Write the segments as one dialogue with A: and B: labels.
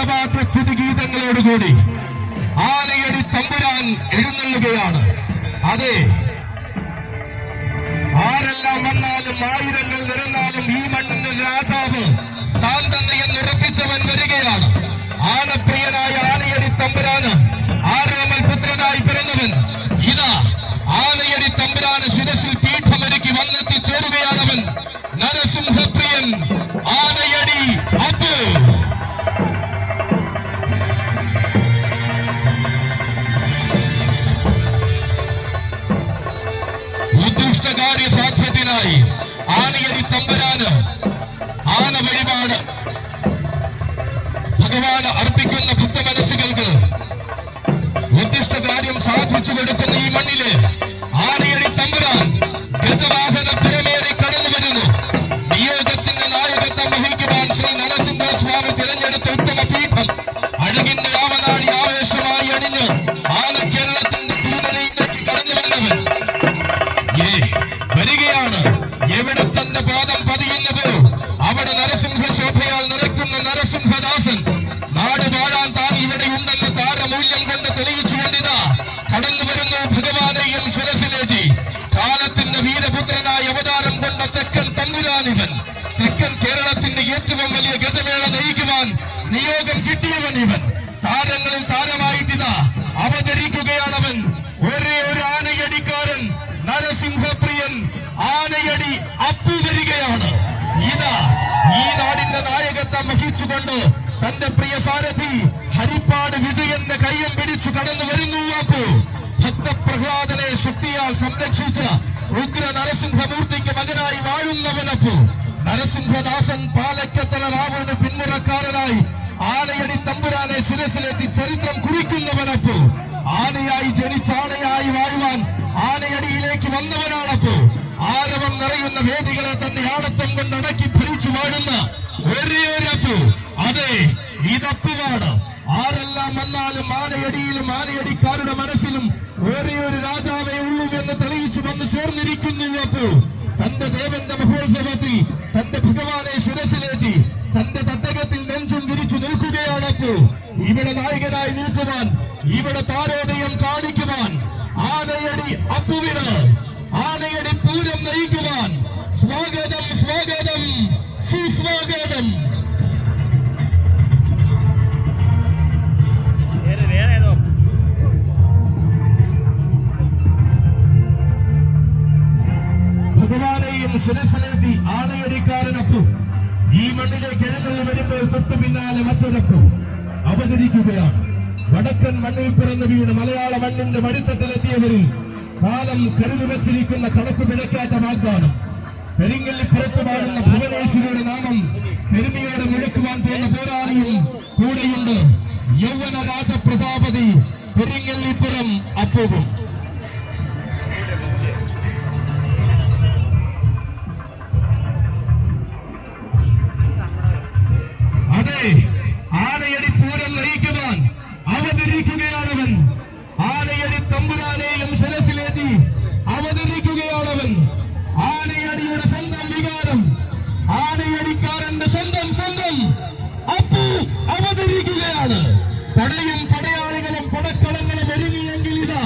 A: മംഗളവാദ്യ സ്തുതിഗീതങ്ങളോടുകൂടി ആനയടി തമ്പുരാൻ എഴുന്നള്ളുകയാണ്. അതെ, ആരെല്ലാം വന്നാലും ആയിരങ്ങൾ നിരന്നാലും ഈ മണ്ണിന്റെ രാജാവ് താൻ തന്നെ എന്നുറപ്പിച്ചവൻ വരികയാണ്. ആനപ്രിയനായ ആനയടി തമ്പുരാന് ആരോമൽ പുത്രനായി പിറന്നവൻ ഇതാ ആനയടി തമ്പുരാന് ശിരസിൽ പീഠമൊരുക്കി വന്നെത്തിച്ചേരുകയാണവൻ. നരസിംഹപ്രിയൻ ആനയടി അപ്പു. ഉദ്ദിഷ്ടകാര്യ സാധ്യത്തിനായി ആനയടി തമ്പുരാന് ആന വഴിപാട് ഭഗവാന് അർപ്പിക്കുന്ന ഭക്തമനസ്സുകൾക്ക് ഉദ്ദിഷ്ട കാര്യം സാധിച്ചു കൊടുക്കുന്ന ഈ മണ്ണില് ആനയടി തമ്പുരാൻ ഗജവാഹന പുരമേറി കടന്നു വരുന്നു. നിയോഗത്തിന്റെ നായകത്വം വഹിക്കുവാൻ ശ്രീ നരസിംഹസ്വാമി തിരഞ്ഞെടുത്ത ഉത്തമ പീഠം അഴകിന്റെ ആവനാഴി ആവേശമായി അണിഞ്ഞ് ആന കേരളത്തിന്റെ തിരുനരയിലേക്ക് കടന്നു വന്നവൻ വരികയാണ്. എവിടെ തന്റെ പാദം പതിയുന്നത് അവിടെ നരസിംഹശോഭയാൽ നിറയ്ക്കുന്ന നരസിംഹദാസൻ നാട് വാഴാൻ താൻ ഇവിടെ ഉണ്ടെന്ന് താരമൂല്യം കൊണ്ട് തെളിയിച്ചുകൊണ്ടിതാ കടന്നു വരുന്നു. ഭഗവാനെയും ശിരസിലേറ്റി കാലത്തിന്റെ വീരപുത്രനായ അവതാരം കൊണ്ട തെക്കൻ തമ്പുരാനിവൻ. തെക്കൻ കേരളത്തിന്റെ ഏറ്റവും വലിയ ഗജമേള നയിക്കുവാൻ നിയോഗം കിട്ടിയവൻ ഇവൻ. താരങ്ങളിൽ താരമായിട്ടിതാ അവതരിക്കുകയാണവൻ. ഒരേ ഒരു ആനയടിക്കാരൻ നരസിംഹപ്രിയൻ ആനയടി അപ്പു വരികയാണ്. ഇതാ ഈ നാടിന്റെ നായകത്വം വഹിച്ചുകൊണ്ട് തന്റെ പ്രിയ സാരഥി ഹരിപ്പാട് വിജയന്റെ കയ്യം പിടിച്ചു കടന്നു വരുന്നു. അപ്പു ഭക്തപ്രഹ്ലാദനെ ശക്തിയാൽ സംരക്ഷിച്ച ഉഗ്ര നരസിംഹമൂർത്തിക്ക് മകനായി വാഴുന്നവനപ്പു. നരസിംഹദാസൻ പാലക്കത്തല രാവണന് പിന്മുറക്കാരനായി ആനയടി തമ്പുരാനെ ശിരസിലെത്തി ചരിത്രം കുറിക്കുന്നവനപ്പു. ആനയായി ജനിച്ച ആനയായി വാഴുവാൻ ആനയടിയിലേക്ക് വന്നവനാണപ്പോ. ആരവം നിറയുന്ന വേദികളെ തന്നെ ആടത്തം കൊണ്ട് അടക്കി ഭരിച്ചു വാഴുന്ന ഒരേ ഒരപ്പു. അതെ, ഇതപ്പുവാണ്. ആരെല്ലാം വന്നാലും ആനയടിയിലും ആനയടിക്കാരുടെ മനസ്സിലും ഒരേ ഒരു രാജാവേ ഉള്ളൂ എന്ന് തെളിയിച്ചു വന്ന് ചേർന്നിരിക്കുന്നു അപ്പു. തന്റെ ദേവന്റെ മഹോത്സവത്തിൽ തന്റെ ഭഗവാനെ ശിരസിലേറ്റി തന്റെ തട്ടകത്തിൽ നെഞ്ചും വിരിച്ചു നിൽക്കുകയാണപ്പോ. ഇവിടെ നായകനായി നിൽക്കുവാൻ, ഇവിടെ താരോദയം കാണിക്കുവാൻ ആനയടി അപ്പുവിന് ആനയടി പൂരം നയിക്കുവാൻ സ്വാഗതം, സ്വാഗതം, സുസ്വാഗതം. ഭഗവാനെയും ശിരസിലേറ്റി ആനയടിക്കാരനപ്പു ഈ മണ്ണിലേക്ക് എഴുന്നള്ളി വരുമ്പോൾ തൊട്ടു പിന്നാലെ മറ്റൊരപ്പു അവതരിക്കുകയാണ്. വടക്കൻ മണ്ണിൽ പിറന്നു വീണ് മലയാള മണ്ണിന്റെ മടിത്തട്ടിലെത്തിയവരിൽ കാലം കരുതി വച്ചിരിക്കുന്ന കണക്കു പിഴക്കാത്ത വാഗ്ദാനം. പെരിങ്ങല്ലിപ്പുറത്ത് പാടുന്ന ഭുവനേശ്വരിയുടെ നാമം പെരുമയോടെ മുഴക്കുവാൻ പോകുന്ന പോരാളിയും കൂടെയുണ്ട്. യൗവന രാജപ്രതാപതി പെരിങ്ങല്ലിപ്പുറം അപ്പുവും. അതെ, ആനയടി പൂരം നയിക്കുവാൻ അവതരിക്കുകയാണവൻ. ആനയടി തമ്പുരാനെയും ശിരസിലേറ്റി അവതരിക്കുകയാണവൻ. ആനയടിയുടെ സ്വന്തം വികാരം, ആനയടിക്കാരന്റെ സ്വന്തം അപ്പു അവതരിക്കുകയാണ്. പടയും പടയാളികളും പടക്കളങ്ങളും ഒരുങ്ങിയെങ്കിൽ ഇതാ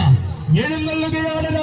A: എഴുന്നള്ളുകയാണ്